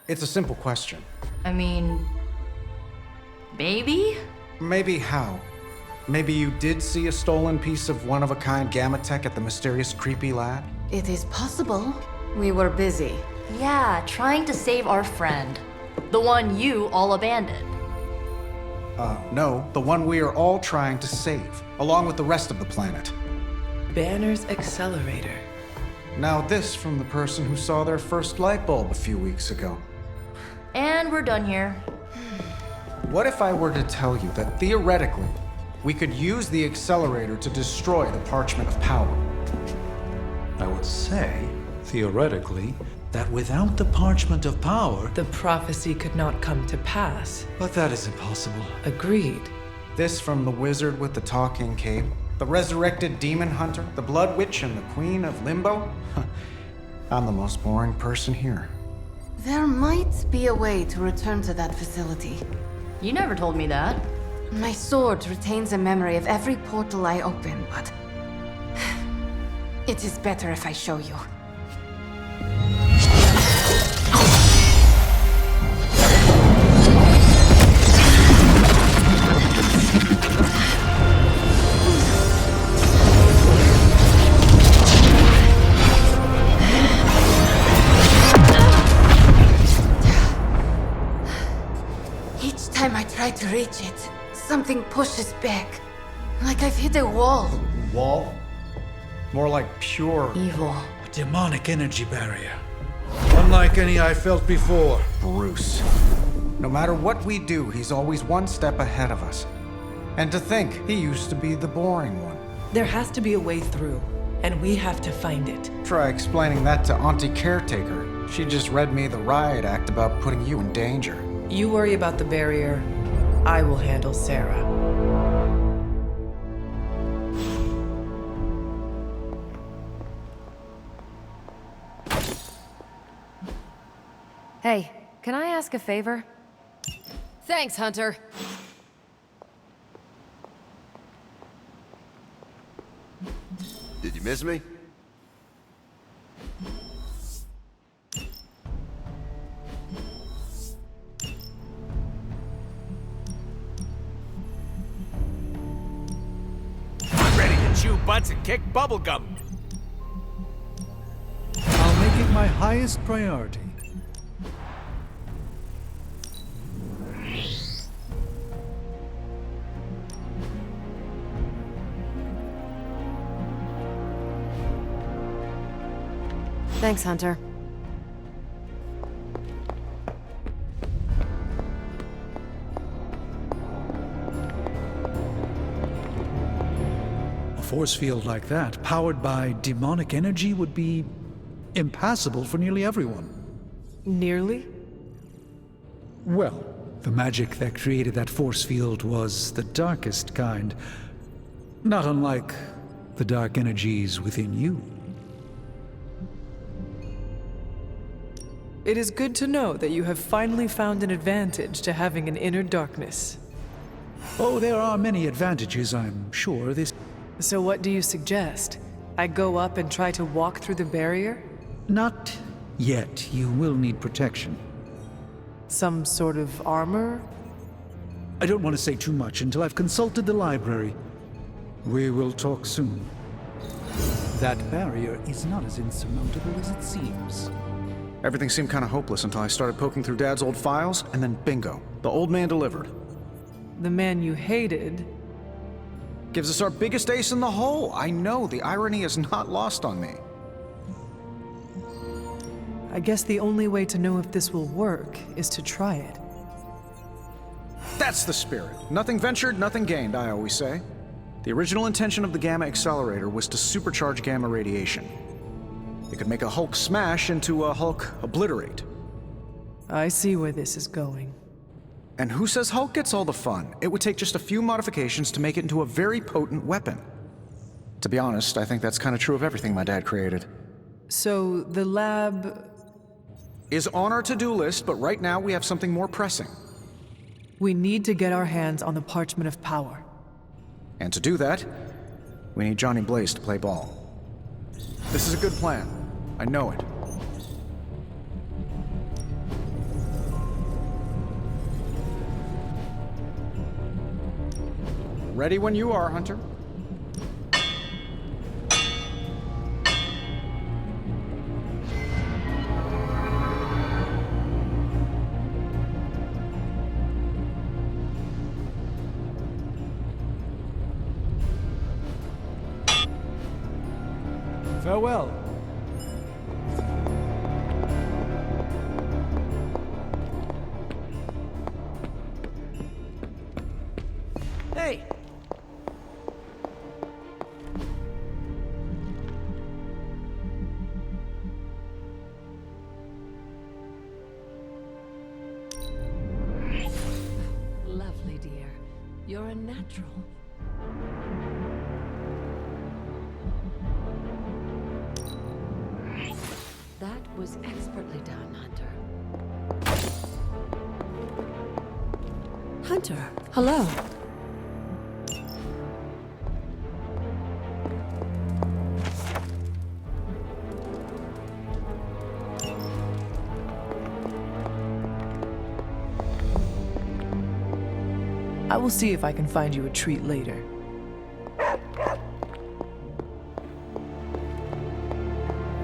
It's a simple question. I mean... maybe? Maybe how? Maybe you did see a stolen piece of one-of-a-kind gamma tech at the mysterious creepy lab? It is possible. We were busy. Yeah, trying to save our friend. The one you all abandoned. No, the one we are all trying to save, along with the rest of the planet. Banner's Accelerator. Now this from the person who saw their first light bulb a few weeks ago. And we're done here. What if I were to tell you that theoretically, we could use the accelerator to destroy the Parchment of Power? I would say, theoretically, that without the Parchment of Power... The prophecy could not come to pass. But that is impossible. Agreed. This from the wizard with the talking cape, the resurrected demon hunter, the blood witch, and the queen of limbo? I'm the most boring person here. There might be a way to return to that facility. You never told me that. My sword retains a memory of every portal I open, but... it is better if I show you. Each time I try to reach it, something pushes back. Like I've hit a wall. Wall? More like pure Evil. A demonic energy barrier. Unlike any I felt before. Bruce. No matter what we do, he's always one step ahead of us. And to think, he used to be the boring one. There has to be a way through, and we have to find it. Try explaining that to Auntie Caretaker. She just read me the riot act about putting you in danger. You worry about the barrier. I will handle Sarah. Hey, can I ask a favor? Thanks, Hunter. Did you miss me? Ready to chew butts and kick bubblegum. I'll make it my highest priority. Thanks, Hunter. A force field like that, powered by demonic energy, would be impassable for nearly everyone. Nearly? Well, the magic that created that force field was the darkest kind. Not unlike the dark energies within you. It is good to know that you have finally found an advantage to having an inner darkness. Oh, there are many advantages, I'm sure. So what do you suggest? I go up and try to walk through the barrier? Not yet. You will need protection. Some sort of armor? I don't want to say too much until I've consulted the library. We will talk soon. That barrier is not as insurmountable as it seems. Everything seemed kind of hopeless until I started poking through Dad's old files, and then bingo, the old man delivered. The man you hated? Gives us our biggest ace in the hole. I know, the irony is not lost on me. I guess the only way to know if this will work is to try it. That's the spirit. Nothing ventured, nothing gained, I always say. The original intention of the Gamma Accelerator was to supercharge gamma radiation. It could make a Hulk smash into a Hulk obliterate. I see where this is going. And who says Hulk gets all the fun? It would take just a few modifications to make it into a very potent weapon. To be honest, I think that's kind of true of everything my dad created. So, the lab... is on our to-do list, but right now we have something more pressing. We need to get our hands on the Parchment of Power. And to do that, we need Johnny Blaze to play ball. This is a good plan. I know it. Ready when you are, Hunter. Farewell. Hey! Lovely, dear. You're a natural. That was expertly done, Hunter. Hunter, hello. I will see if I can find you a treat later.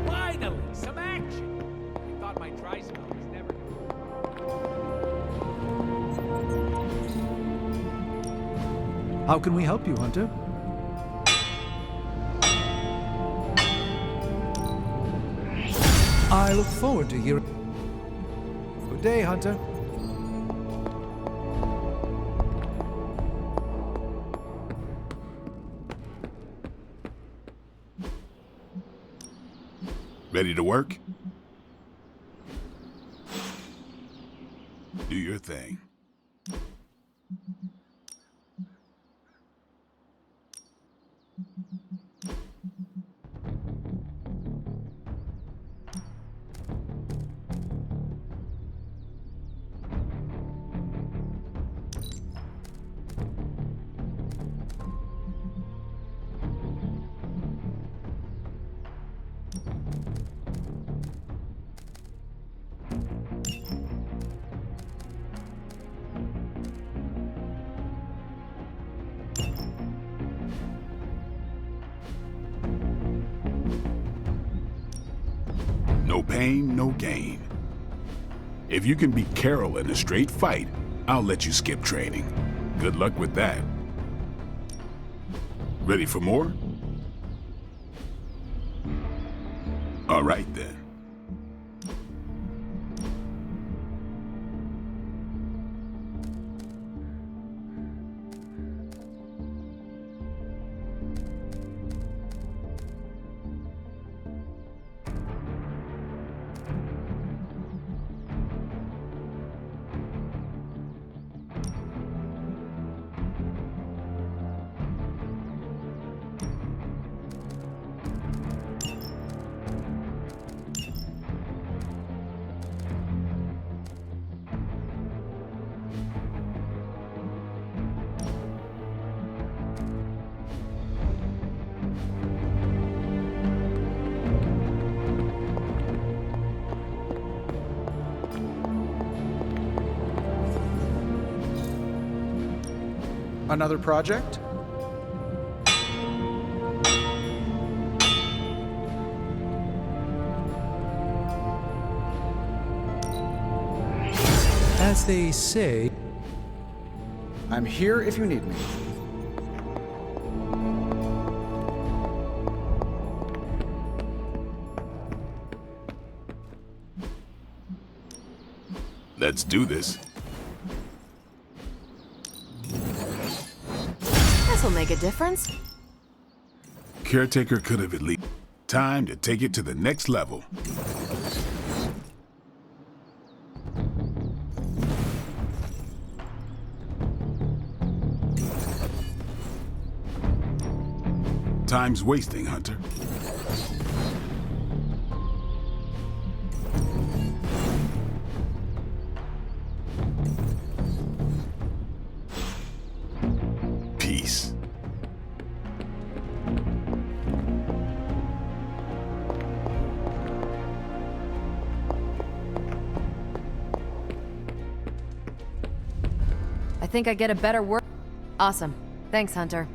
Finally, some action! I thought my dry spell was never How can we help you, Hunter? I look forward to hearing. Good day, Hunter. Ready to work? Do your thing. No pain, no gain. If you can beat Carol in a straight fight, I'll let you skip training. Good luck with that. Ready for more? All right then. Another project? As they say, I'm here if you need me. Let's do this. This'll make a difference. Caretaker could have at least time to take it to the next level. Time's wasting, Hunter. Peace. I think I get a better work. Awesome. Thanks, Hunter.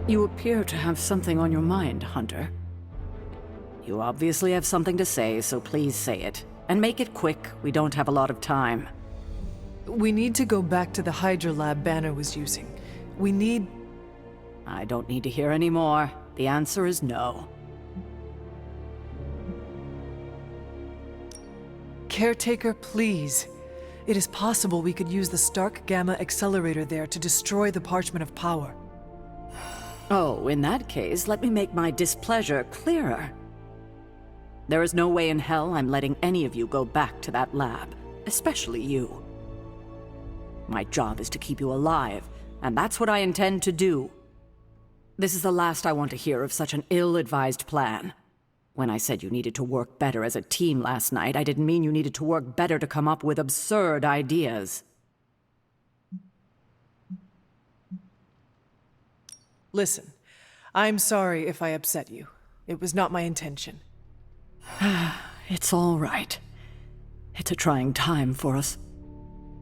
You appear to have something on your mind, Hunter. You obviously have something to say, so please say it. And make it quick, we don't have a lot of time. We need to go back to the Hydra lab Banner was using. We need... I don't need to hear any more. The answer is no. Caretaker, please. It is possible we could use the Stark Gamma Accelerator there to destroy the Parchment of Power. Oh, in that case, let me make my displeasure clearer. There is no way in hell I'm letting any of you go back to that lab, especially you. My job is to keep you alive, and that's what I intend to do. This is the last I want to hear of such an ill-advised plan. When I said you needed to work better as a team last night, I didn't mean you needed to work better to come up with absurd ideas. Listen, I'm sorry if I upset you. It was not my intention. It's all right. It's a trying time for us.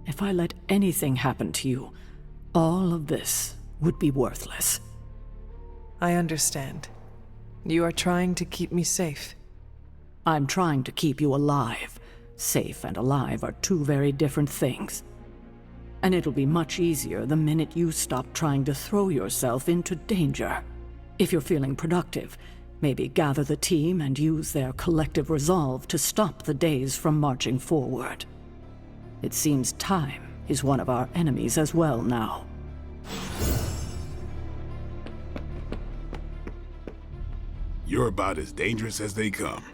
If I let anything happen to you, all of this would be worthless. I understand. You are trying to keep me safe. I'm trying to keep you alive. Safe and alive are two very different things. And it'll be much easier the minute you stop trying to throw yourself into danger. If you're feeling productive, maybe gather the team and use their collective resolve to stop the days from marching forward. It seems time is one of our enemies as well now. You're about as dangerous as they come,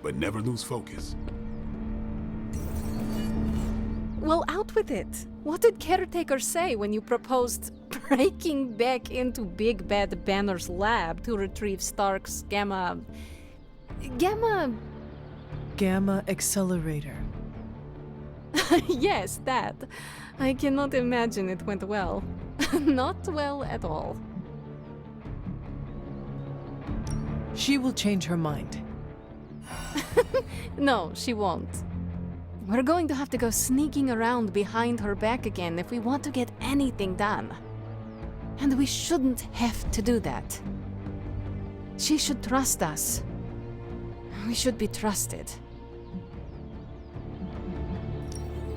but never lose focus. Well, out with it. What did Caretaker say when you proposed breaking back into Big Bad Banner's lab to retrieve Stark's Gamma Accelerator. Yes, that. I cannot imagine it went well. Not well at all. She will change her mind. No, she won't. We're going to have to go sneaking around behind her back again if we want to get anything done. And we shouldn't have to do that. She should trust us. We should be trusted.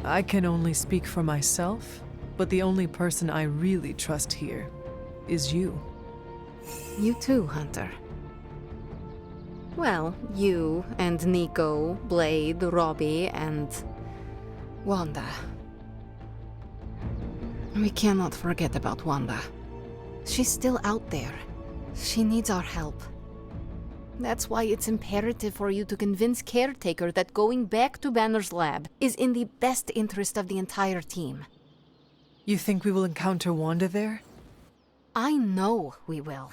I can only speak for myself, but the only person I really trust here is you. You too, Hunter. Well, you and Nico, Blade, Robbie, and Wanda. We cannot forget about Wanda. She's still out there. She needs our help. That's why it's imperative for you to convince Caretaker that going back to Banner's lab is in the best interest of the entire team. You think we will encounter Wanda there? I know we will.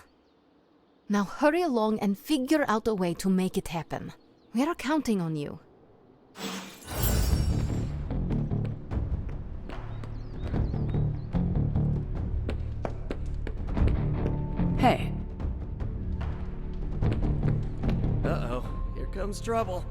Now hurry along and figure out a way to make it happen. We are counting on you. Hey. Uh-oh, here comes trouble.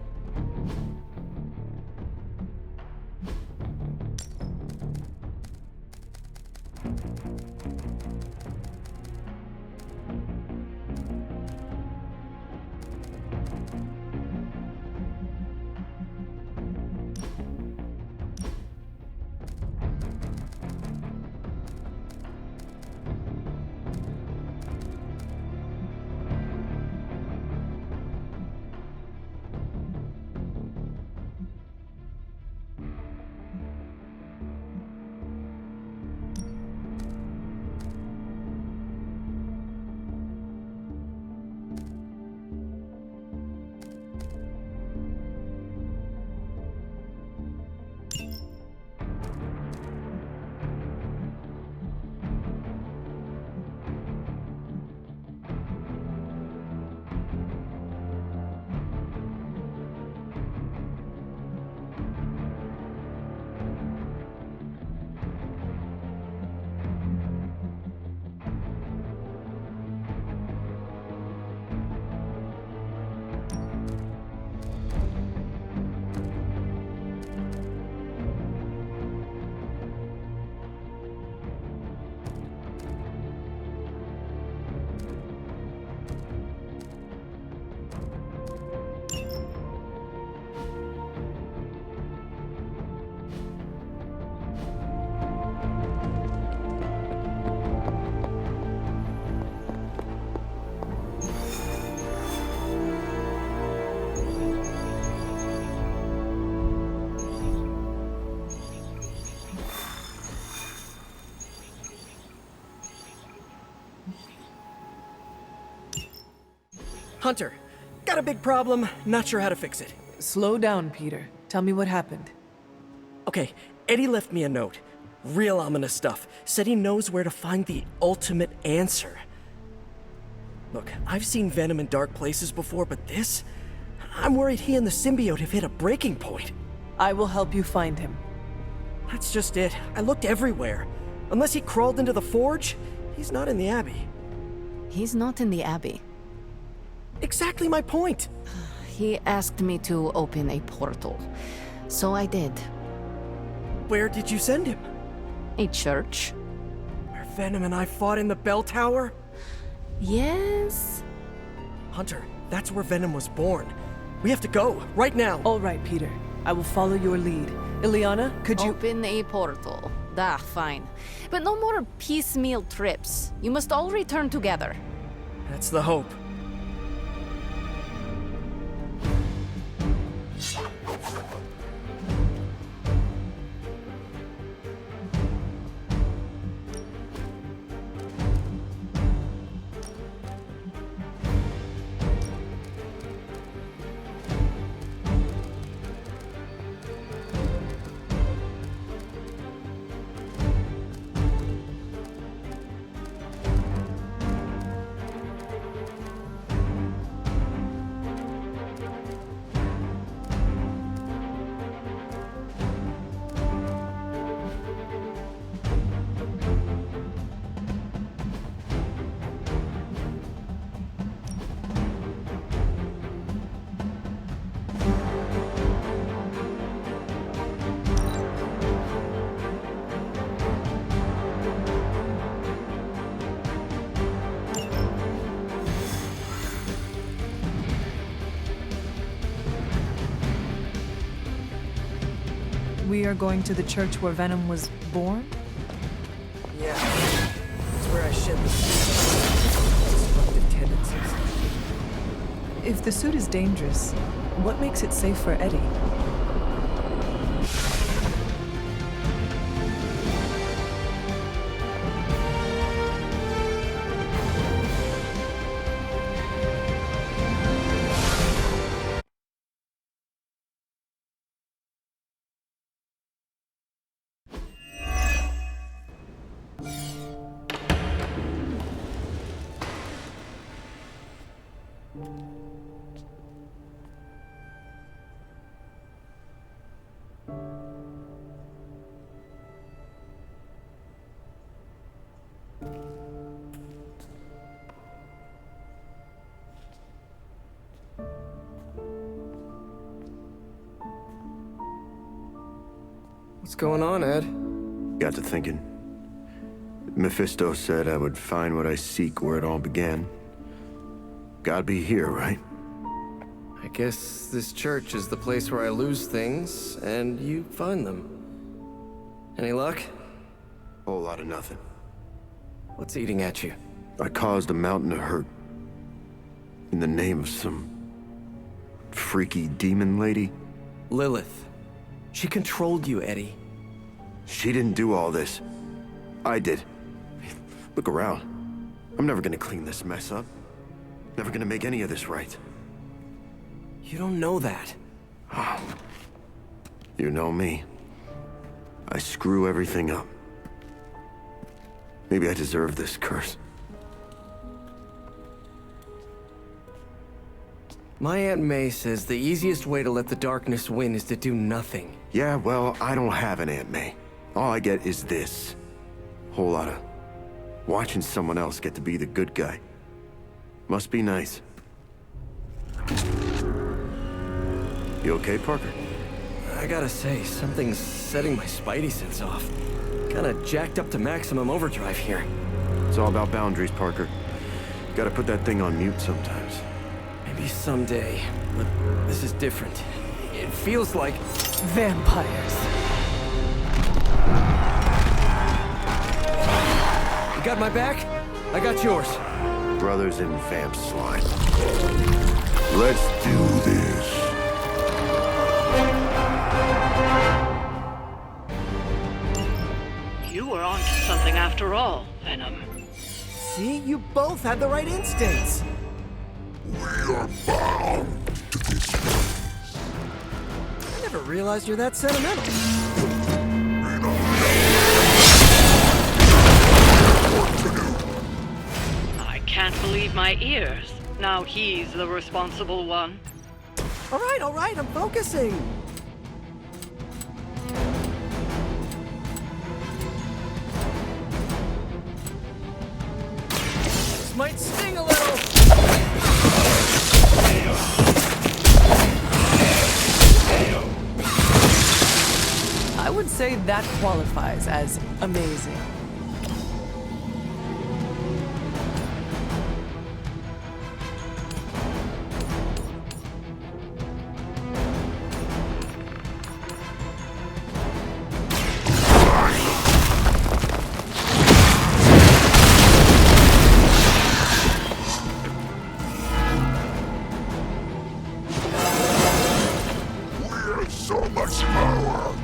Hunter, got a big problem, not sure how to fix it. Slow down, Peter. Tell me what happened. Okay, Eddie left me a note. Real ominous stuff. Said he knows where to find the ultimate answer. Look, I've seen Venom in dark places before, but this? I'm worried he and the symbiote have hit a breaking point. I will help you find him. That's just it. I looked everywhere. Unless he crawled into the forge, he's not in the Abbey. He's not in the Abbey. Exactly my point. He asked me to open a portal, so I did. Where did you send him? A church? Where Venom and I fought in the bell tower? Yes? Hunter, that's where Venom was born. We have to go, right now. All right, Peter. I will follow your lead. Ileana, could you— Open a portal. Fine. But no more piecemeal trips. You must all return together. That's the hope. We are going to the church where Venom was born? Yeah. It's where I shed the destructive tendencies. If the suit is dangerous, what makes it safe for Eddie? What's going on, Ed? Got to thinking. Mephisto said I would find what I seek where it all began. Gotta be here, right? I guess this church is the place where I lose things, and you find them. Any luck? Whole lot of nothing. What's eating at you? I caused a mountain of hurt. In the name of some freaky demon lady. Lilith. She controlled you, Eddie. She didn't do all this. I did. Look around. I'm never gonna clean this mess up. Never gonna make any of this right. You don't know that. You know me. I screw everything up. Maybe I deserve this curse. My Aunt May says the easiest way to let the darkness win is to do nothing. Yeah, well, I don't have an Aunt May. All I get is this. Whole lot of watching someone else get to be the good guy. Must be nice. You okay, Parker? I gotta say, something's setting my spidey sense off. Kinda jacked up to maximum overdrive here. It's all about boundaries, Parker. Gotta put that thing on mute sometimes. Maybe someday, but this is different. It feels like... Vampires. You got my back? I got yours. Brothers in vamp slime. Let's do this. You were onto something after all, Venom. See? You both had the right instincts. We are bound to this place. I never realized you're that sentimental. I can't believe my ears. Now he's the responsible one. All right, I'm focusing. This might sting a little. I would say that qualifies as amazing. We have so much power.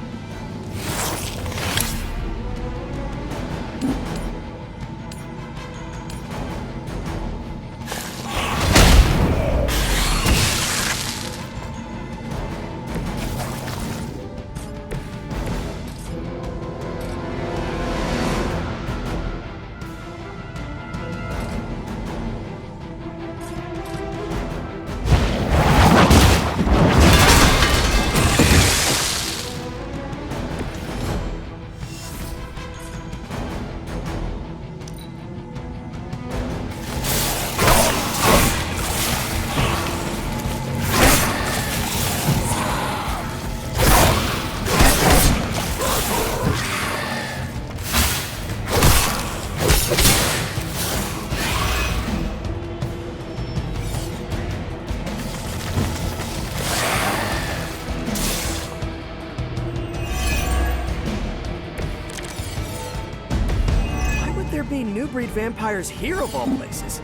There be new breed vampires here of all places.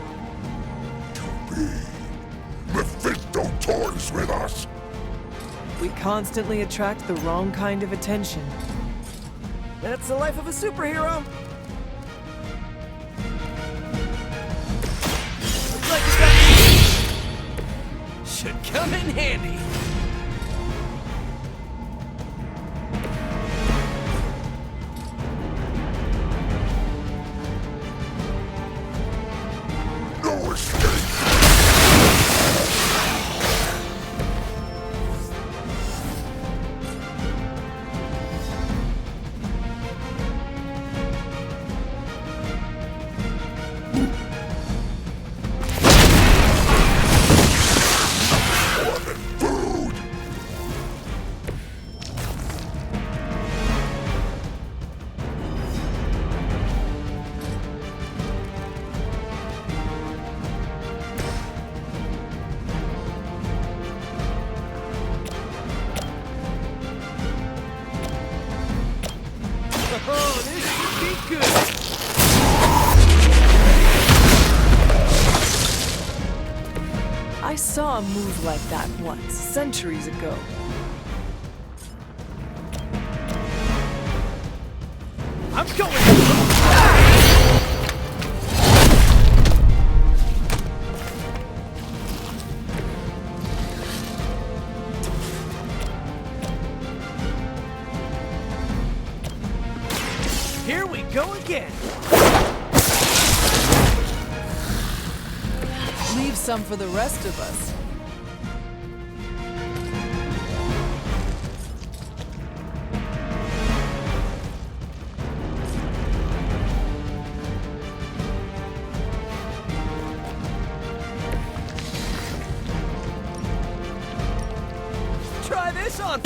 Mephisto toys with us. We constantly attract the wrong kind of attention. That's the life of a superhero. Looks like you got... Should come in handy. No escape. Oh, this should be good. I saw a move like that once, centuries ago. I'm going. Here we go again. Leave some for the rest of us. Try this on.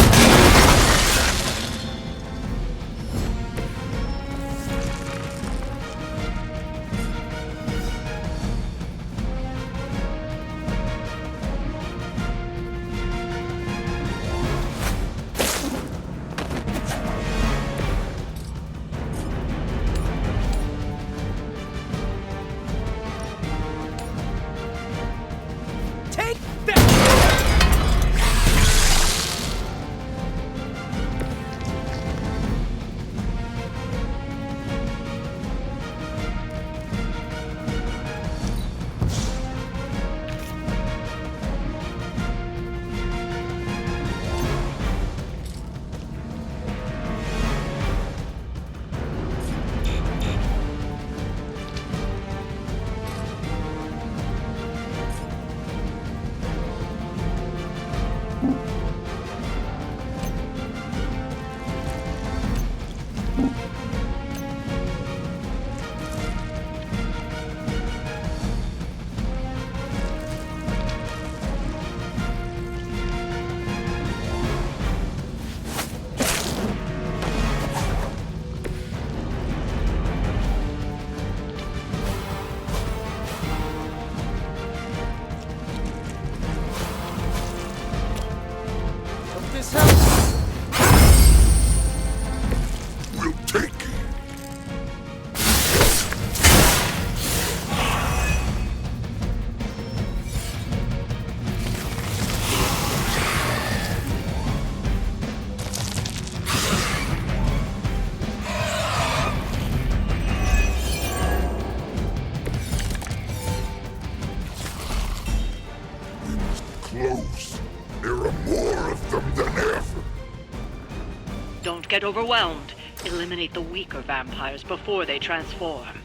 get overwhelmed. Eliminate the weaker vampires before they transform.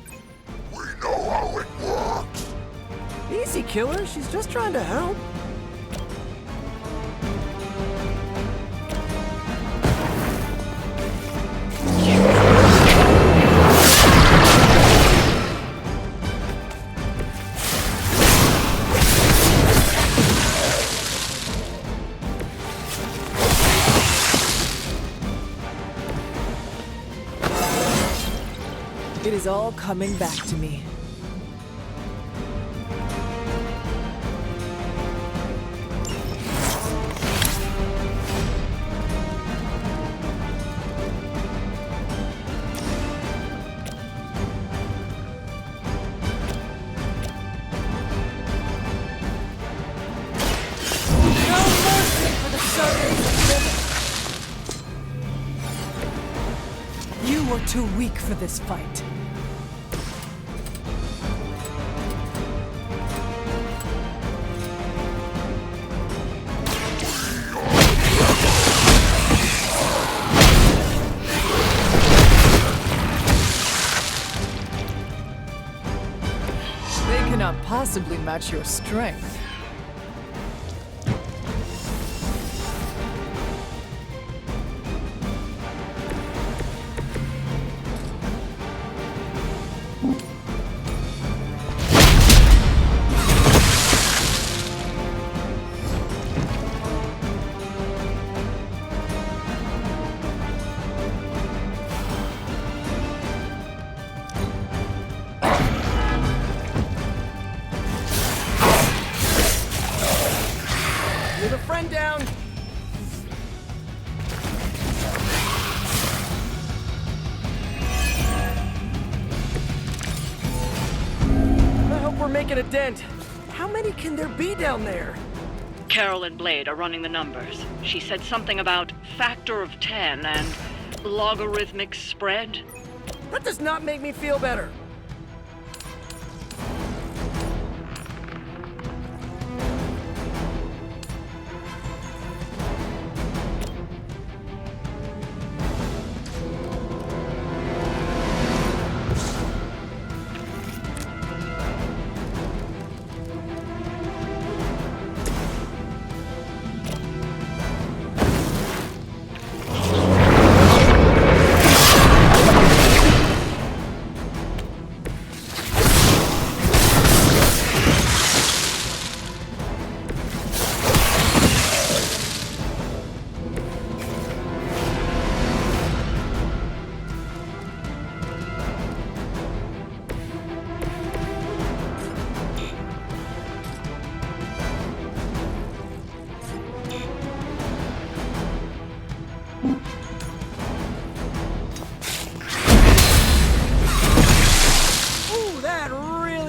We know how it works. Easy, killer. She's just trying to help. It is all coming back to me. You were too weak for this fight. They cannot possibly match your strength. With a friend down. I hope we're making a dent. How many can there be down there? Carol and Blade are running the numbers. She said something about factor of 10 and logarithmic spread. That does not make me feel better.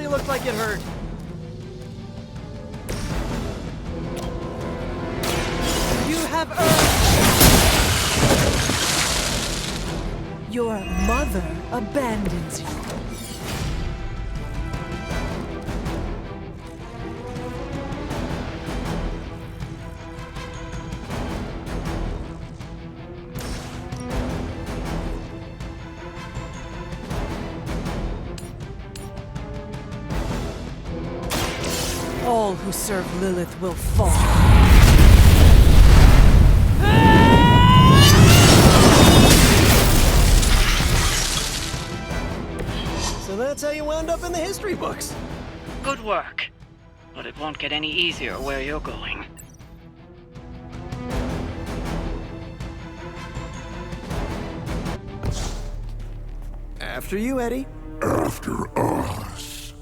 Looked like it hurt. You have earned... Your mother abandons you. All who serve Lilith will fall. So that's how you wound up in the history books. Good work. But it won't get any easier where you're going. After you, Eddie. After us.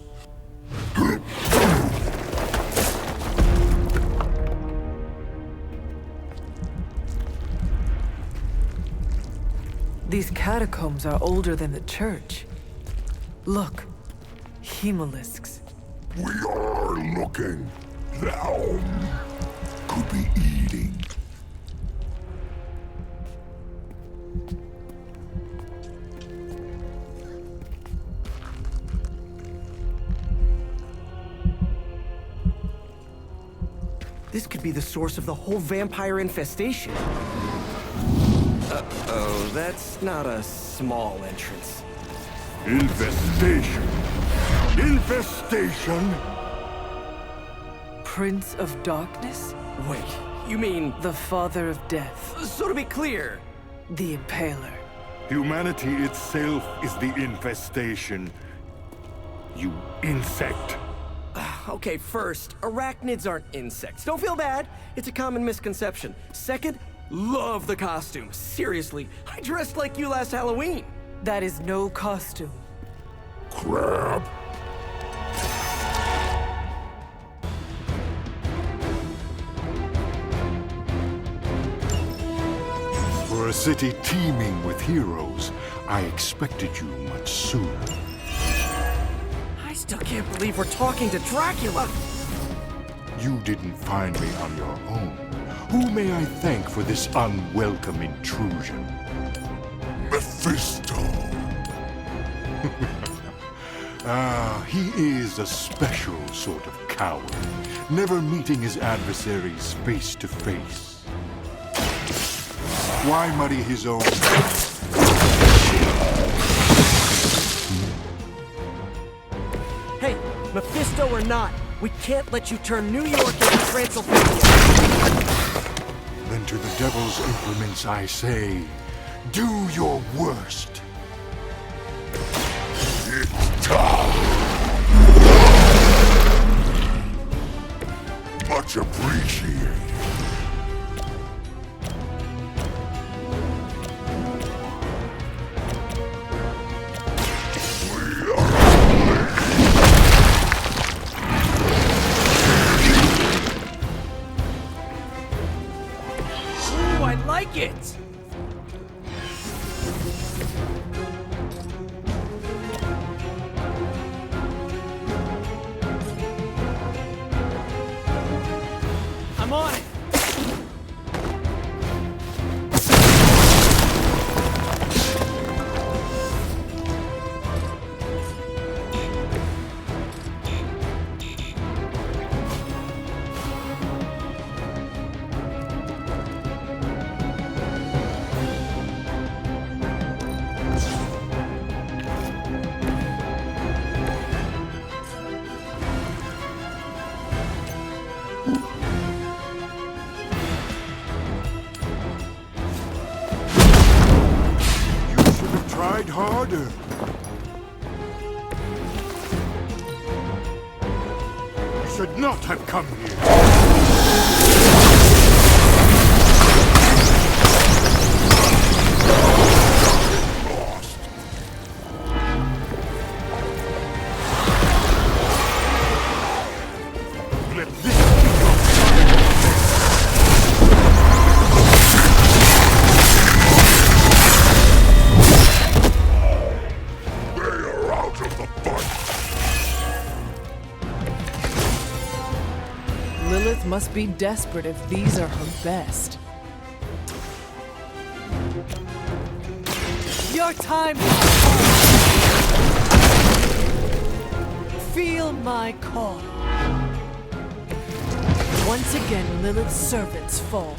These catacombs are older than the church. Look, hemolisks. We are looking. Down. Could be eating. This could be the source of the whole vampire infestation. Uh-oh, that's not a small entrance. Infestation. Infestation. Prince of Darkness? Wait, you mean... The Father of Death. So to be clear... The Impaler. Humanity itself is the infestation. You insect. Okay, first, arachnids aren't insects. Don't feel bad. It's a common misconception. Second, love the costume. Seriously, I dressed like you last Halloween. That is no costume. Crab. For a city teeming with heroes, I expected you much sooner. I still can't believe we're talking to Dracula. You didn't find me on your own. Who may I thank for this unwelcome intrusion? Mephisto! He is a special sort of coward, never meeting his adversaries face to face. Why muddy his own... Hey, Mephisto or not, we can't let you turn New York into Transylvania. Then to the devil's implements I say, do your worst. It's time. Much appreciated. Ooh, I like it! I'm on it! Tried harder. You should not have come here. Lost. Let this be your Lilith must be desperate if these are her best. Your time is come. Feel my call. Once again, Lilith's servants fall.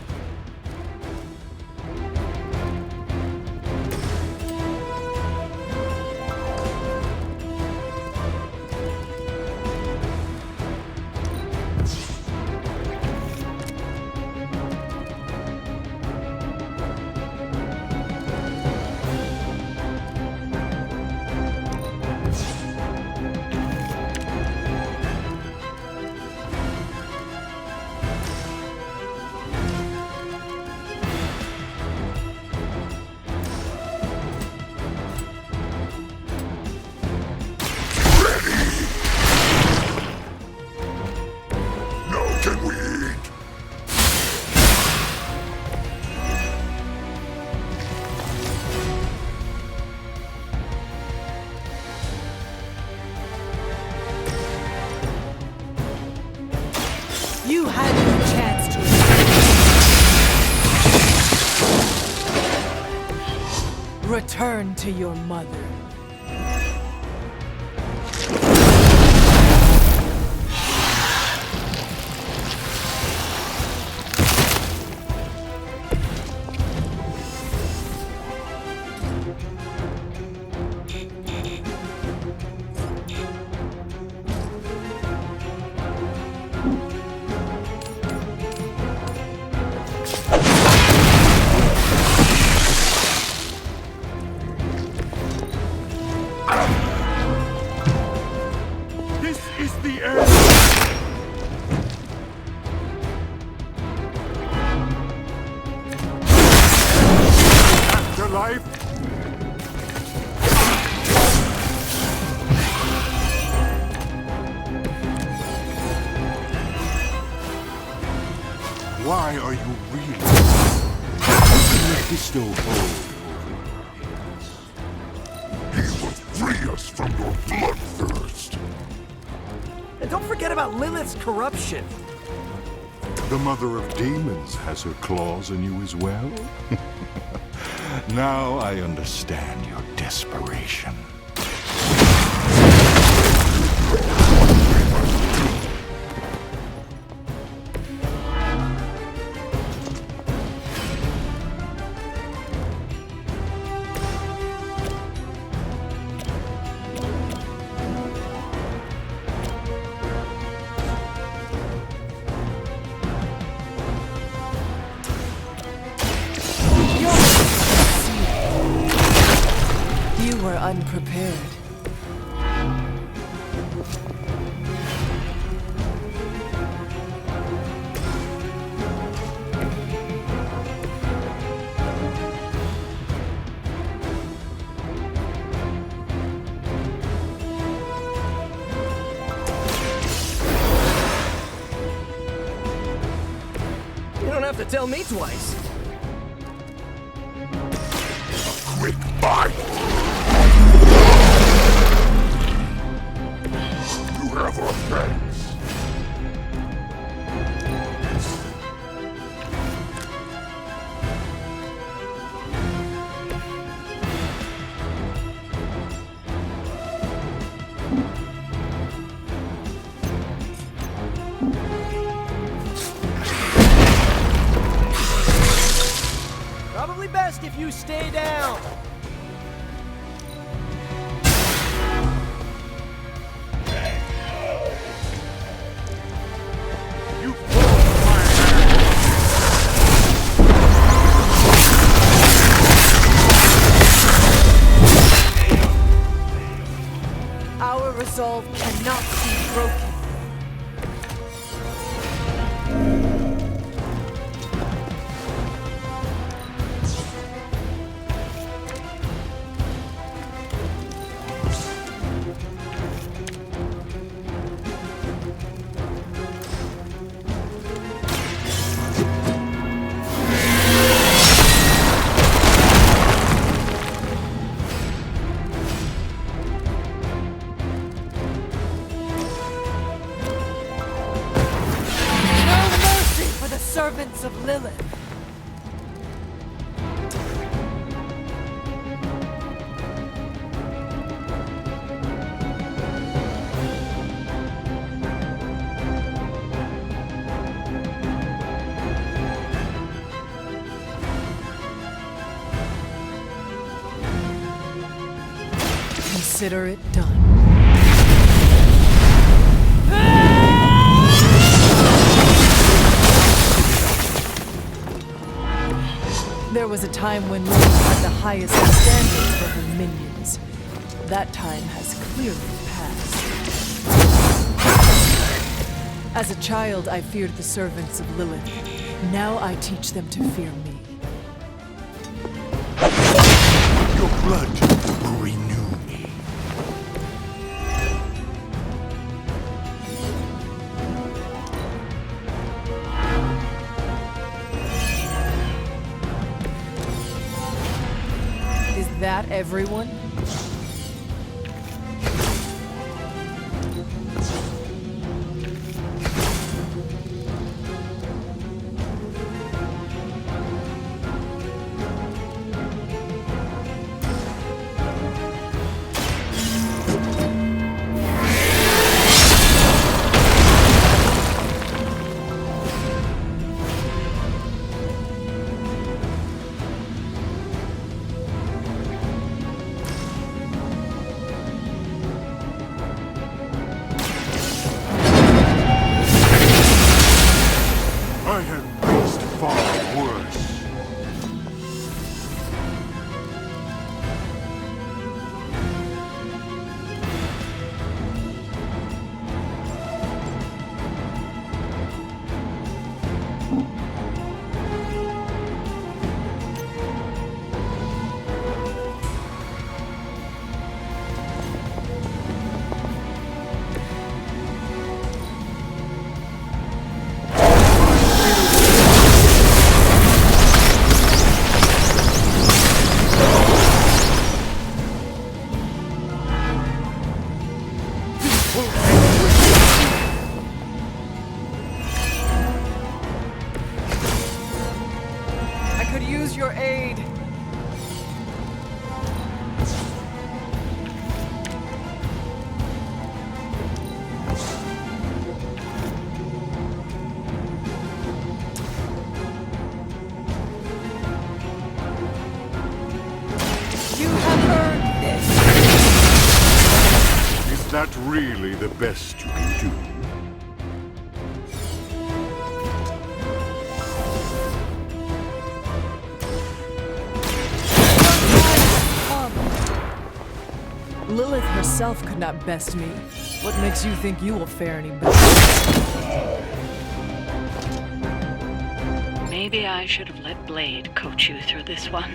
You had your chance to return to your mother. Why are you really? Open the pistol hole. He will free us from your bloodthirst. And don't forget about Lilith's corruption. The mother of demons has her claws in you as well. Now I understand your desperation. You were unprepared. You don't have to tell me twice. Quick bite! You have our thanks. Probably best if you stay down. Our resolve cannot be broken. Servants of Lilith. Consider it done. There was a time when Lilith had the highest standards for her minions. That time has clearly passed. As a child, I feared the servants of Lilith. Now I teach them to fear me. Your blood will renew me. Is that everyone? that really the best you can do? Lilith herself could not best me. What makes you think you will fare any better? Maybe I should have let Blade coach you through this one.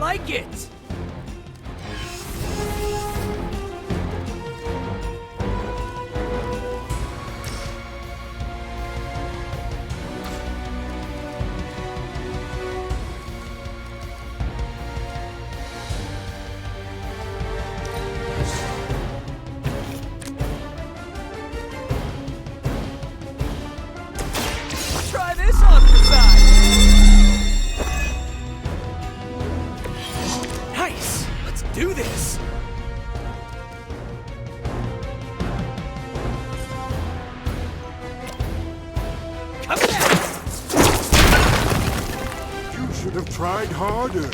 like it! Try this on for size! should have tried harder.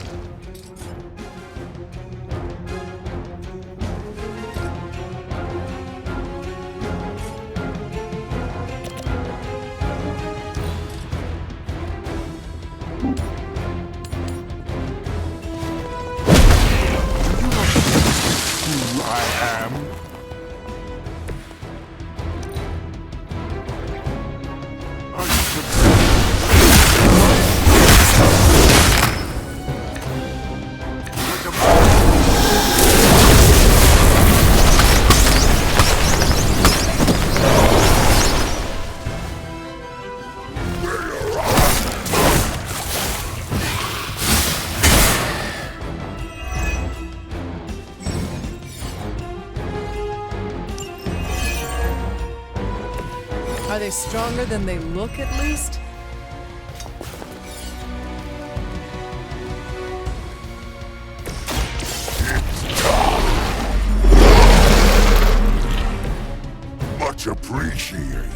Are they stronger than they look, at least? Much appreciated.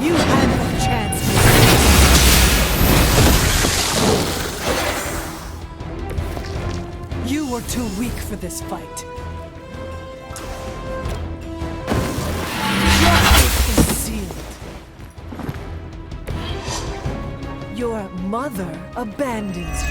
You had no chance. You were too weak for this fight. Your fate is sealed. Your mother abandons you.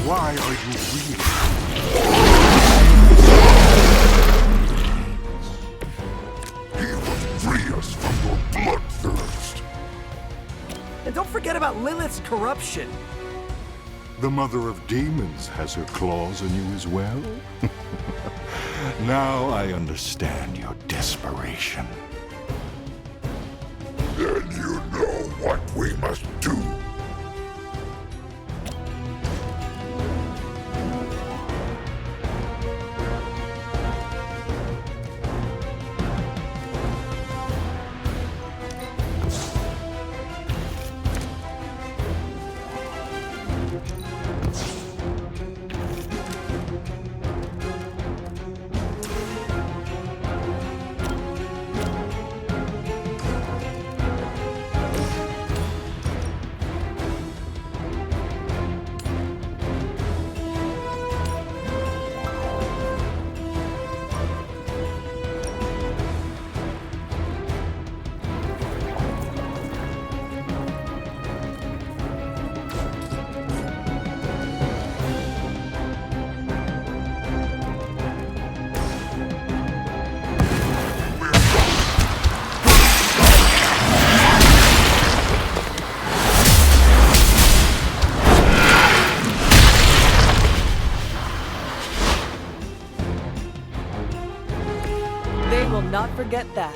Why are you weak? He will free us from your bloodthirst. And don't forget about Lilith's corruption. The mother of demons has her claws in you as well. Now I understand your desperation. Then you know what we must do. forget that.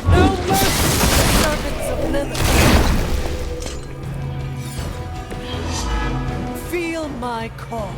No mercy, servants of Lilith. Feel my call.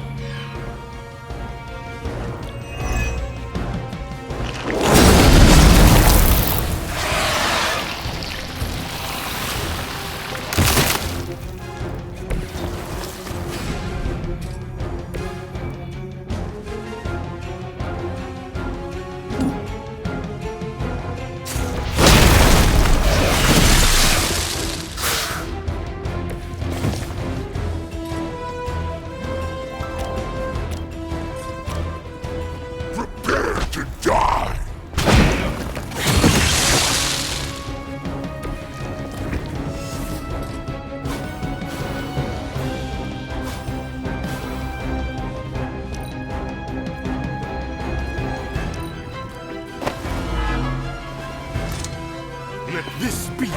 This be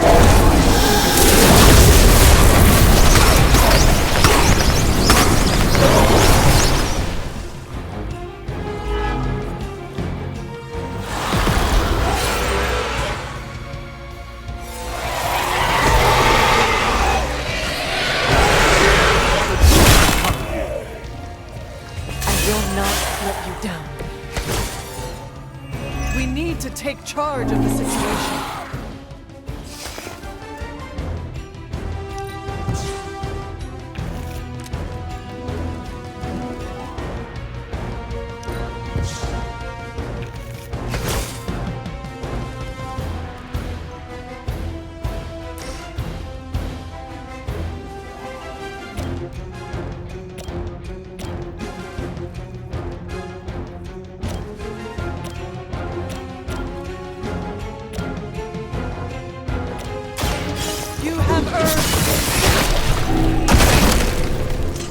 We need to take charge of the situation.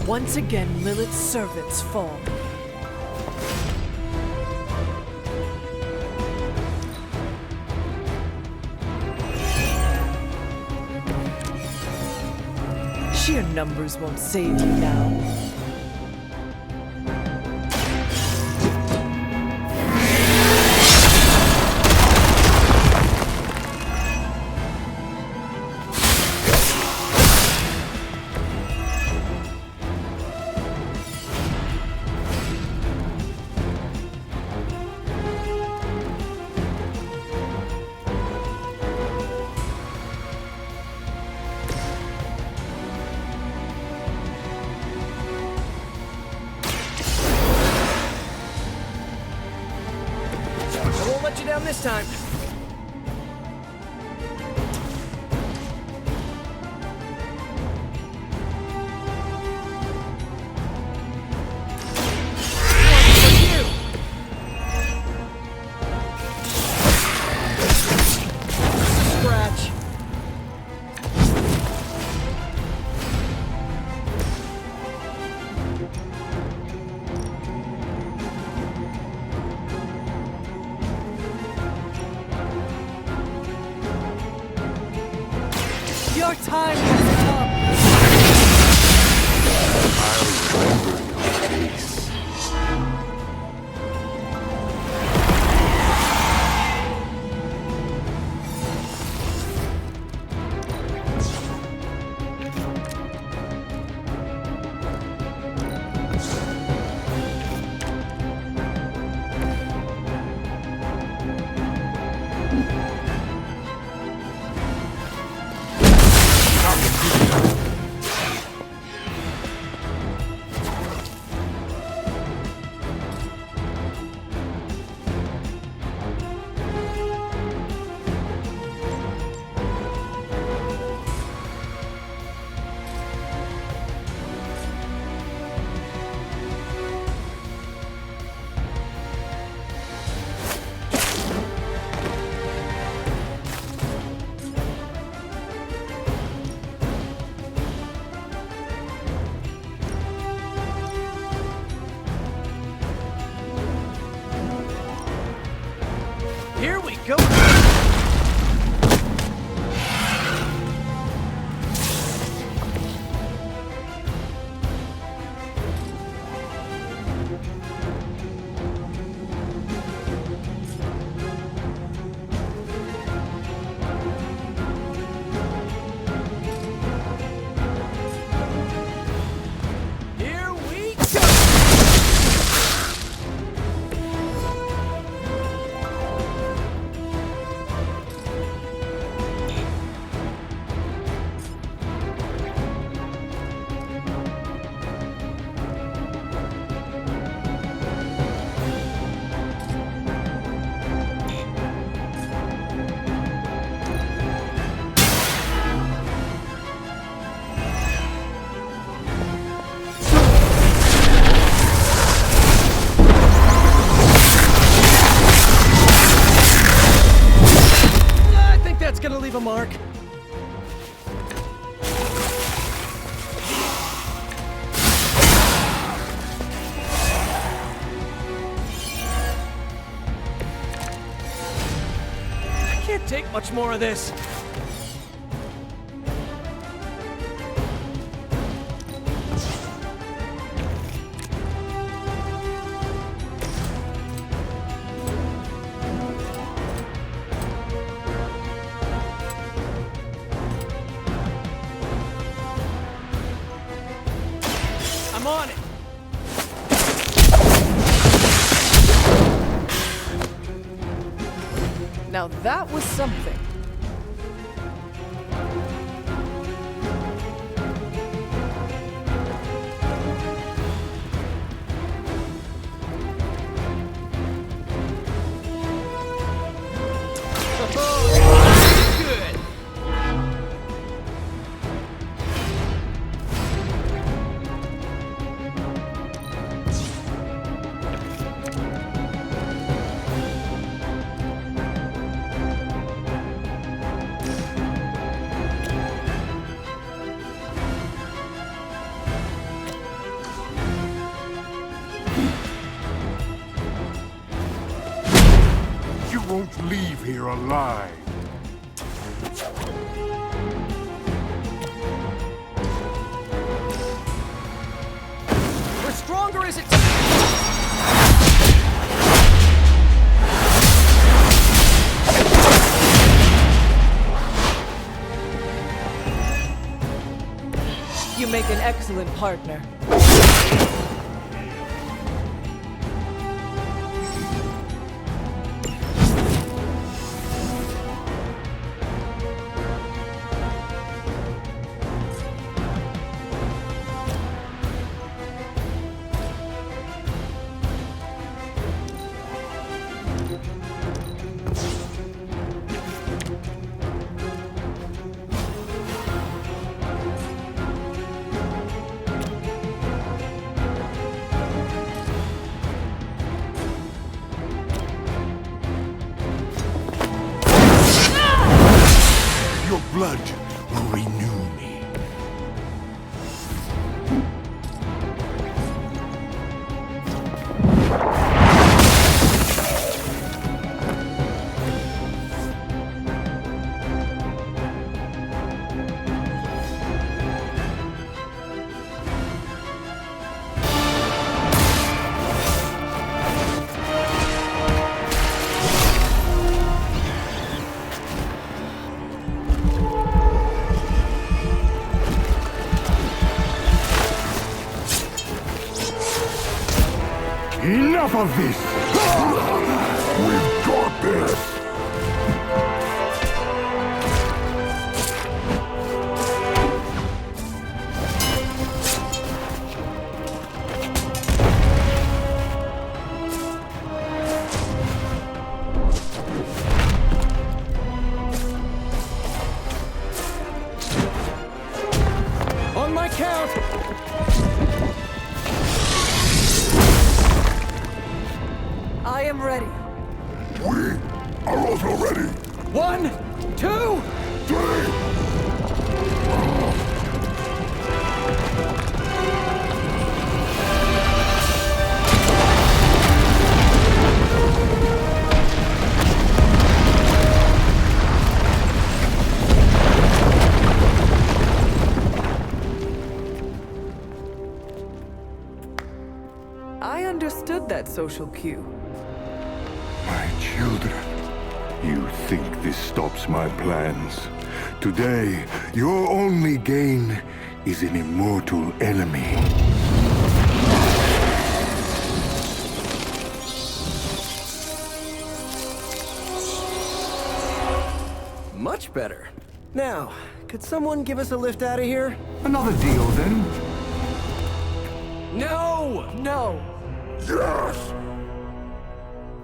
Once again, Lilith's servants fall. Sheer numbers won't save you now. Down this time. Scratch. Your time has come. I'll remember your face. Here we go. Here we go. I think that's gonna leave a mark. I can't take much more of this. I'm on it. Now that was something. Good. You won't leave here alive. We're stronger as it. You make an excellent partner. Your blood will renew me. Enough of this! We've got this! On my count. I am ready. We are also ready! 1, 2. 3! that social cue. My children, you think this stops my plans? Today, your only gain is an immortal enemy. Much better. Now, could someone give us a lift out of here? Another deal, then? No! No! Yes!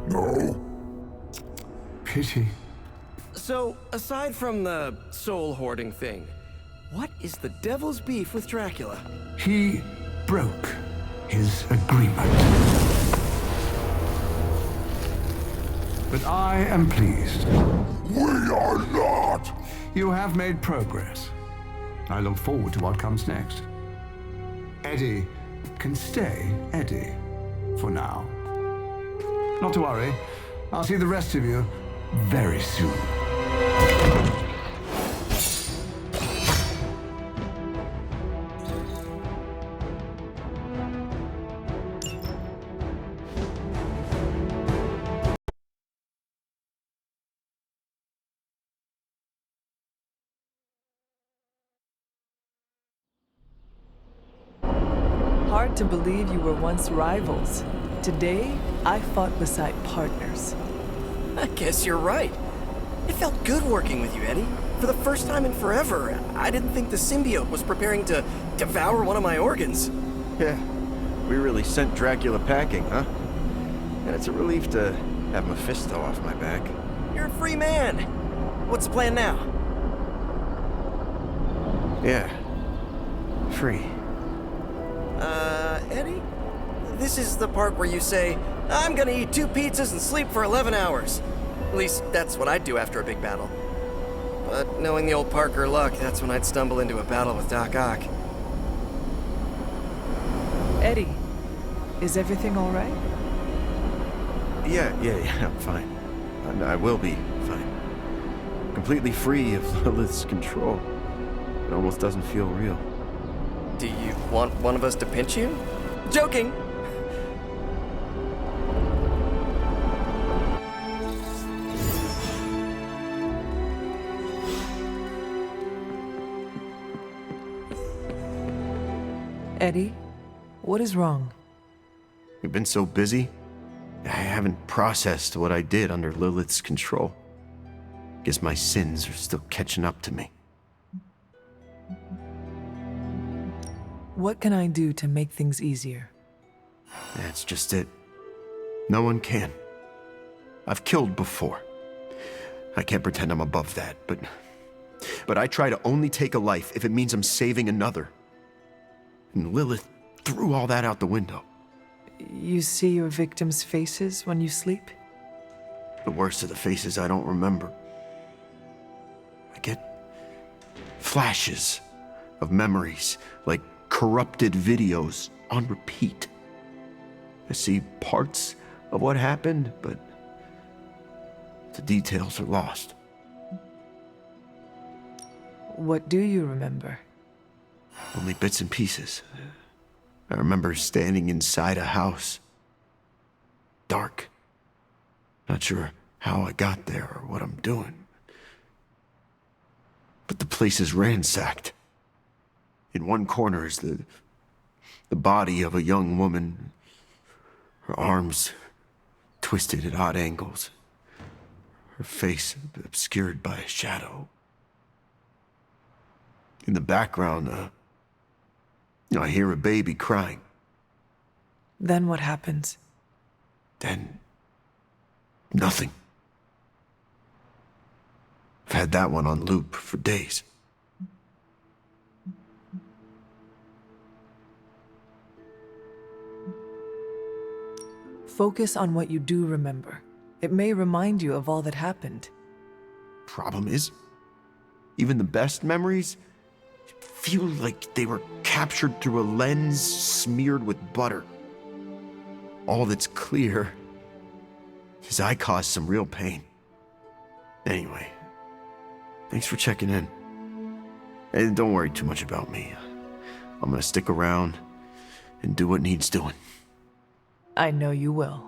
No? Pity. So, aside from the soul hoarding thing, what is the devil's beef with Dracula? He broke his agreement. But I am pleased. We are not! You have made progress. I look forward to what comes next. Eddie can stay Eddie for now. Not to worry, I'll see the rest of you very soon. Hard to believe you were once rivals. Today, I fought beside partners. I guess you're right. It felt good working with you, Eddie. For the first time in forever, I didn't think the symbiote was preparing to devour one of my organs. Yeah, we really sent Dracula packing, huh? And it's a relief to have Mephisto off my back. You're a free man. What's the plan now? Yeah, free. Eddie? This is the part where you say, I'm gonna eat 2 pizzas and sleep for 11 hours. At least, that's what I'd do after a big battle. But knowing the old Parker luck, that's when I'd stumble into a battle with Doc Ock. Eddie, is everything all right? Yeah, I'm fine. I will be fine. Completely free of Lilith's control. It almost doesn't feel real. Do you want one of us to pinch you? Joking! Eddie, what is wrong? We've been so busy, I haven't processed what I did under Lilith's control. Guess my sins are still catching up to me. What can I do to make things easier? That's just it. No one can. I've killed before. I can't pretend I'm above that, but I try to only take a life if it means I'm saving another. And Lilith threw all that out the window. You see your victims' faces when you sleep? The worst of the faces I don't remember. I get flashes of memories, like corrupted videos on repeat. I see parts of what happened, but the details are lost. What do you remember? Only bits and pieces. I remember standing inside a house. Dark. Not sure how I got there or what I'm doing. But the place is ransacked. In one corner is the body of a young woman. Her arms twisted at odd angles. Her face obscured by a shadow. In the background, I hear a baby crying. Then what happens? Then, nothing. I've had that one on loop for days. Focus on what you do remember. It may remind you of all that happened. Problem is, even the best memories feel like they were captured through a lens smeared with butter. All that's clear is I caused some real pain. Anyway, thanks for checking in. And don't worry too much about me. I'm gonna stick around and do what needs doing. I know you will.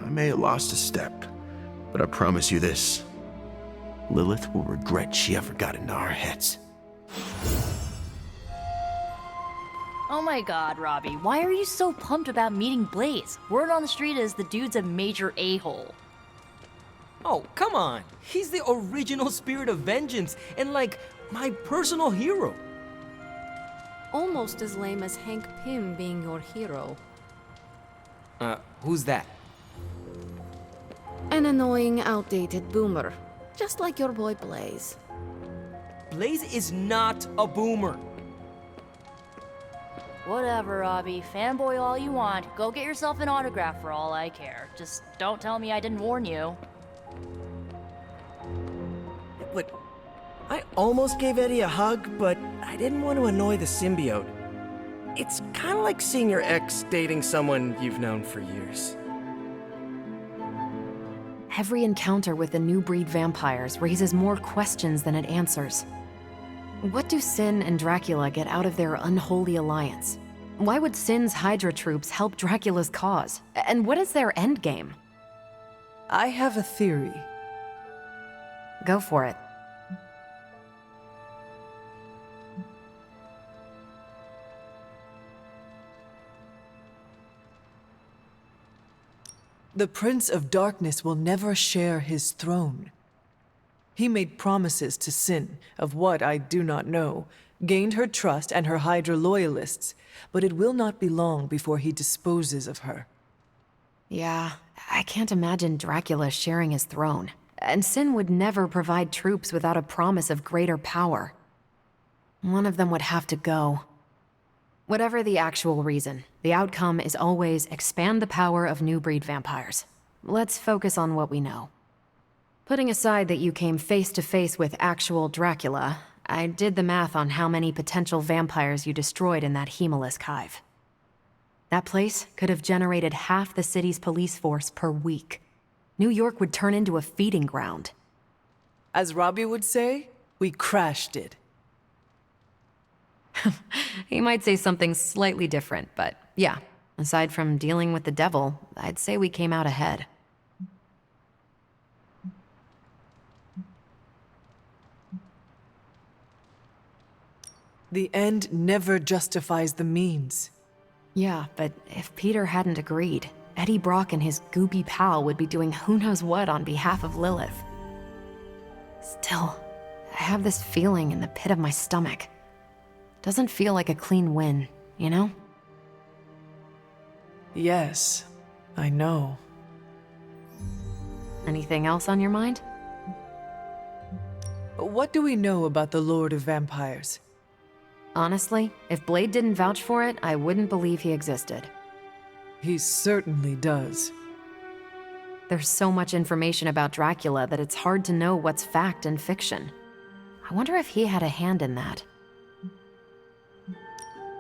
I may have lost a step, but I promise you this. Lilith will regret she ever got into our heads. Oh my god, Robbie, why are you so pumped about meeting Blaze? Word on the street is the dude's a major a-hole. Oh, come on. He's the original spirit of vengeance and, like, my personal hero. Almost as lame as Hank Pym being your hero. Who's that? An annoying, outdated boomer. Just like your boy Blaze. Blaze is not a boomer. Whatever, Robbie. Fanboy all you want. Go get yourself an autograph for all I care. Just don't tell me I didn't warn you. But I almost gave Eddie a hug, but I didn't want to annoy the symbiote. It's kind of like seeing your ex dating someone you've known for years. Every encounter with the new breed vampires raises more questions than it answers. What do Sin and Dracula get out of their unholy alliance? Why would Sin's Hydra troops help Dracula's cause? And what is their endgame? I have a theory. Go for it. The Prince of Darkness will never share his throne. He made promises to Sin of what I do not know, gained her trust and her Hydra loyalists, but it will not be long before he disposes of her. Yeah, I can't imagine Dracula sharing his throne. And Sin would never provide troops without a promise of greater power. One of them would have to go. Whatever the actual reason, the outcome is always expand the power of new breed vampires. Let's focus on what we know. Putting aside that you came face to face with actual Dracula, I did the math on how many potential vampires you destroyed in that Hemolisk hive. That place could have generated half the city's police force per week. New York would turn into a feeding ground. As Robbie would say, we crashed it. He might say something slightly different, but yeah, aside from dealing with the devil, I'd say we came out ahead. The end never justifies the means. Yeah, but if Peter hadn't agreed, Eddie Brock and his goopy pal would be doing who knows what on behalf of Lilith. Still, I have this feeling in the pit of my stomach. Doesn't feel like a clean win, you know? Yes, I know. Anything else on your mind? What do we know about the Lord of Vampires? Honestly, if Blade didn't vouch for it, I wouldn't believe he existed. He certainly does. There's so much information about Dracula that it's hard to know what's fact and fiction. I wonder if he had a hand in that.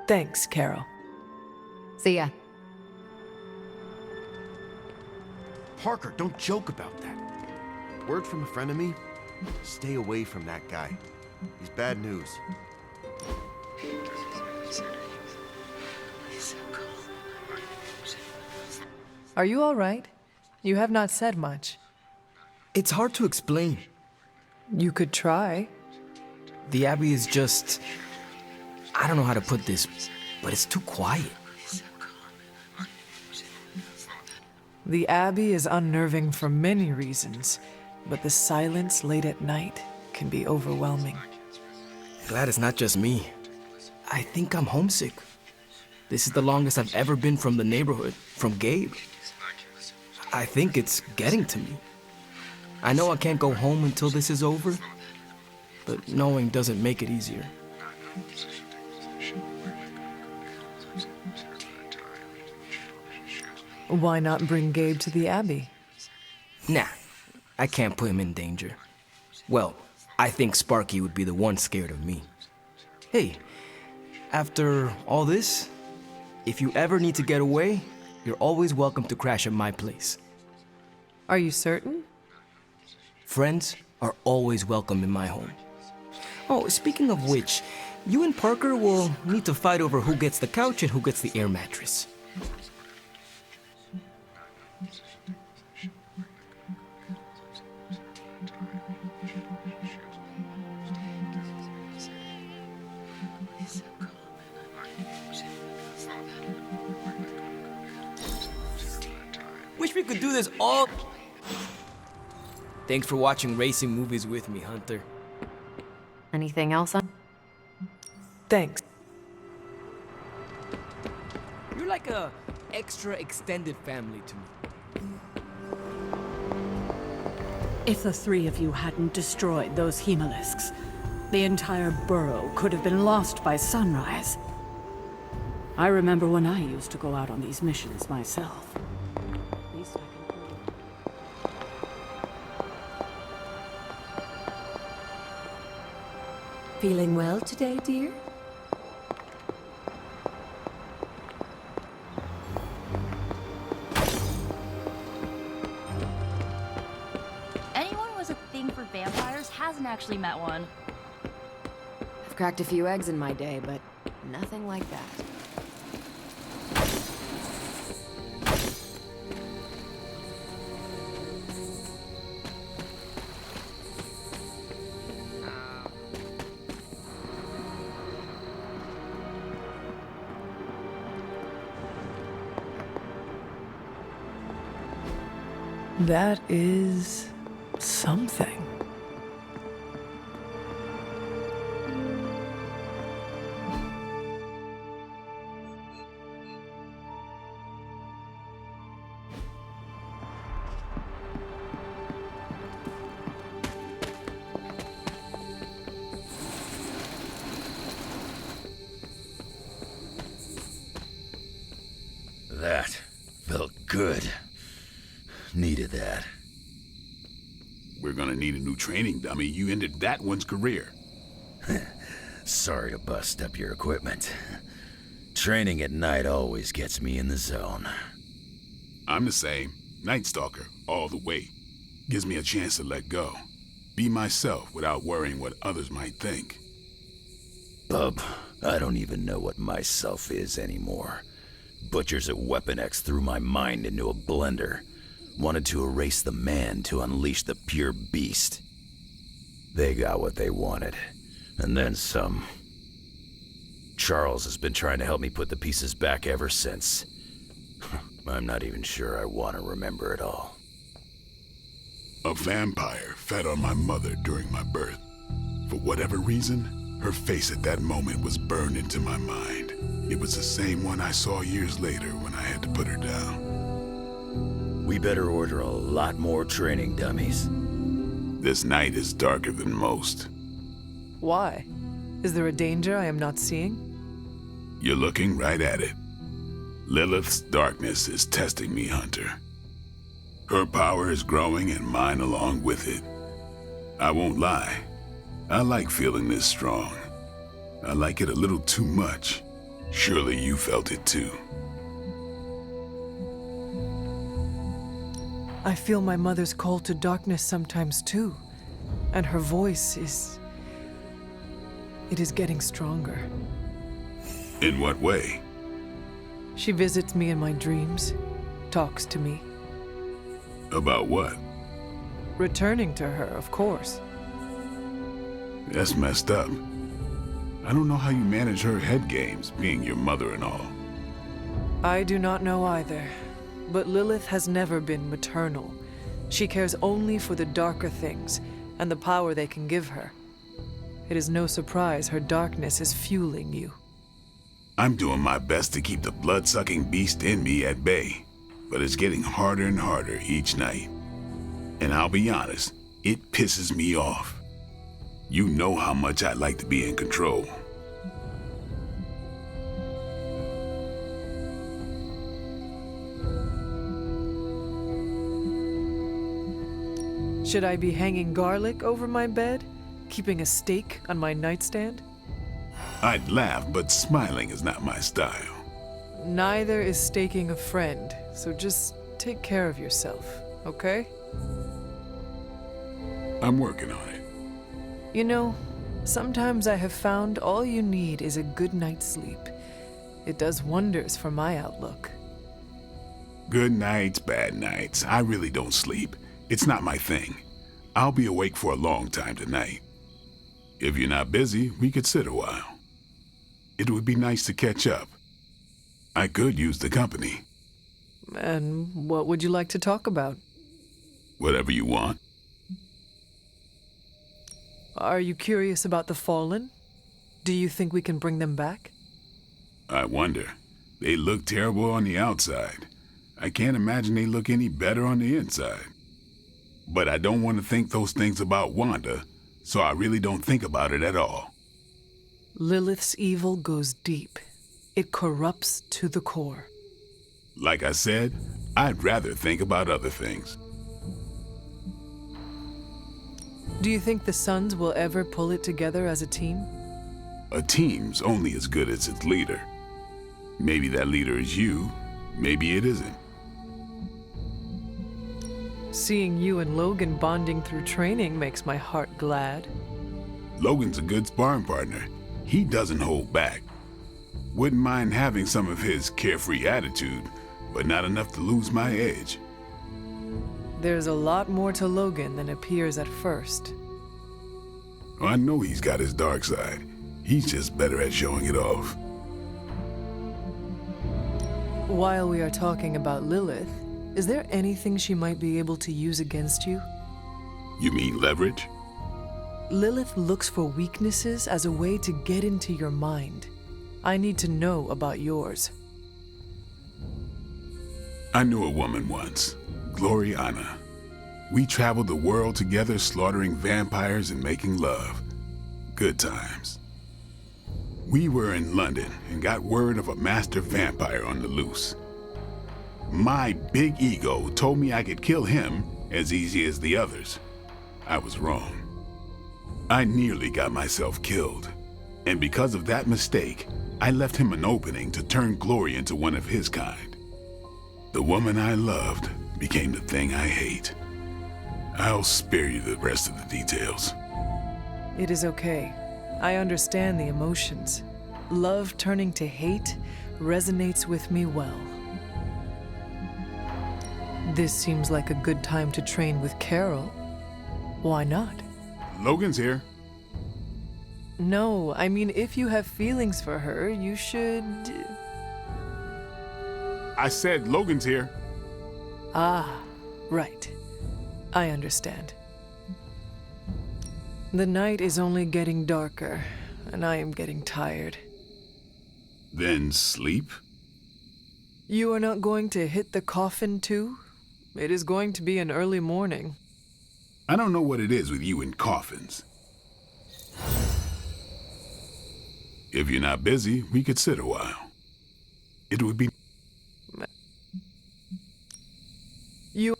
Thanks, Carol. See ya. Parker, don't joke about that. Word from a friend of me, stay away from that guy. He's bad news. Are you all right? You have not said much. It's hard to explain. You could try. The Abbey is just... I don't know how to put this, but it's too quiet. The Abbey is unnerving for many reasons, but the silence late at night can be overwhelming. Glad it's not just me. I think I'm homesick. This is the longest I've ever been from the neighborhood, from Gabe. I think it's getting to me. I know I can't go home until this is over, but knowing doesn't make it easier. Why not bring Gabe to the Abbey? Nah, I can't put him in danger. Well, I think Sparky would be the one scared of me. Hey, after all this, if you ever need to get away, you're always welcome to crash at my place. Are you certain? Friends are always welcome in my home. Oh, speaking of which, you and Parker will need to fight over who gets the couch and who gets the air mattress. this all... Thanks for watching racing movies with me, Hunter. Anything else? Thanks. You're like a extra extended family to me. If the three of you hadn't destroyed those hemolisks, the entire burrow could have been lost by sunrise. I remember when I used to go out on these missions myself. At least I can prove. Feeling well today, dear? Anyone who has a thing for vampires hasn't actually met one. I've cracked a few eggs in my day, but nothing like that. That is something. That felt good. Needed that. We're gonna need a new training dummy. You ended that one's career. Sorry to bust up your equipment. Training at night always gets me in the zone. I'm the same. Night Stalker, all the way. Gives me a chance to let go. Be myself without worrying what others might think. Bub, I don't even know what myself is anymore. Butchers at Weapon X threw my mind into a blender. Wanted to erase the man to unleash the pure beast. They got what they wanted, and then some. Charles has been trying to help me put the pieces back ever since. I'm not even sure I want to remember it all. A vampire fed on my mother during my birth. For whatever reason, her face at that moment was burned into my mind. It was the same one I saw years later when I had to put her down. We better order a lot more training dummies. This night is darker than most. Why? Is there a danger I am not seeing? You're looking right at it. Lilith's darkness is testing me, Hunter. Her power is growing and mine along with it. I won't lie. I like feeling this strong. I like it a little too much. Surely you felt it too. I feel my mother's call to darkness sometimes too. And her voice is... it is getting stronger. In what way? She visits me in my dreams, talks to me. About what? Returning to her, of course. That's messed up. I don't know how you manage her head games, being your mother and all. I do not know either. But Lilith has never been maternal. She cares only for the darker things, and the power they can give her. It is no surprise her darkness is fueling you. I'm doing my best to keep the blood-sucking beast in me at bay, but it's getting harder and harder each night. And I'll be honest, it pisses me off. You know how much I like to be in control. Should I be hanging garlic over my bed? Keeping a steak on my nightstand? I'd laugh, but smiling is not my style. Neither is staking a friend, so just take care of yourself, okay? I'm working on it. You know, sometimes I have found all you need is a good night's sleep. It does wonders for my outlook. Good nights, bad nights. I really don't sleep. It's not my thing. I'll be awake for a long time tonight. If you're not busy, we could sit a while. It would be nice to catch up. I could use the company. And what would you like to talk about? Whatever you want. Are you curious about the Fallen? Do you think we can bring them back? I wonder. They look terrible on the outside. I can't imagine they look any better on the inside. But I don't want to think those things about Wanda, so I really don't think about it at all. Lilith's evil goes deep. It corrupts to the core. Like I said, I'd rather think about other things. Do you think the Sons will ever pull it together as a team? A team's only as good as its leader. Maybe that leader is you, maybe it isn't. Seeing you and Logan bonding through training makes my heart glad. Logan's a good sparring partner. He doesn't hold back. Wouldn't mind having some of his carefree attitude, but not enough to lose my edge. There's a lot more to Logan than appears at first. I know he's got his dark side. He's just better at showing it off. While we are talking about Lilith, is there anything she might be able to use against you? You mean leverage? Lilith looks for weaknesses as a way to get into your mind. I need to know about yours. I knew a woman once, Gloriana. We traveled the world together, slaughtering vampires and making love. Good times. We were in London and got word of a master vampire on the loose. My big ego told me I could kill him as easy as the others. I was wrong. I nearly got myself killed, and because of that mistake, I left him an opening to turn Glory into one of his kind. The woman I loved became the thing I hate. I'll spare you the rest of the details. It is okay. I understand the emotions. Love turning to hate resonates with me well. This seems like a good time to train with Carol. Why not? Logan's here. No, I mean, if you have feelings for her, you should... I said Logan's here. Ah, right. I understand. The night is only getting darker, and I am getting tired. Then sleep? You are not going to hit the coffin too? It is going to be an early morning. I don't know what it is with you and coffins. If you're not busy, we could sit a while. It would be... You...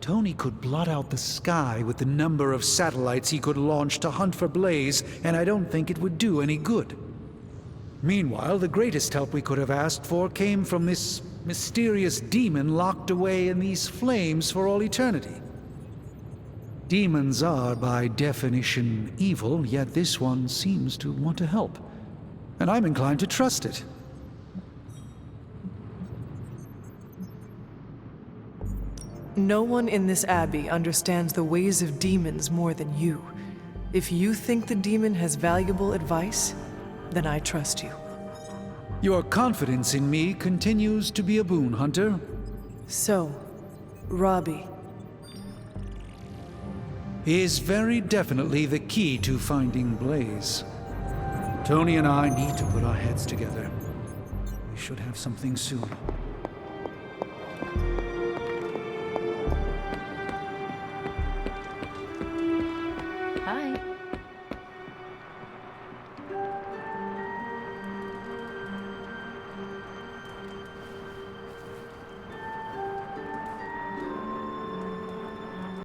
Tony could blot out the sky with the number of satellites he could launch to hunt for Blaze, and I don't think it would do any good. Meanwhile, the greatest help we could have asked for came from this mysterious demon locked away in these flames for all eternity. Demons are, by definition, evil, yet this one seems to want to help. And I'm inclined to trust it. No one in this abbey understands the ways of demons more than you. If you think the demon has valuable advice, then I trust you. Your confidence in me continues to be a boon, Hunter. So, Robbie is very definitely the key to finding Blaze. Tony and I need to put our heads together. We should have something soon.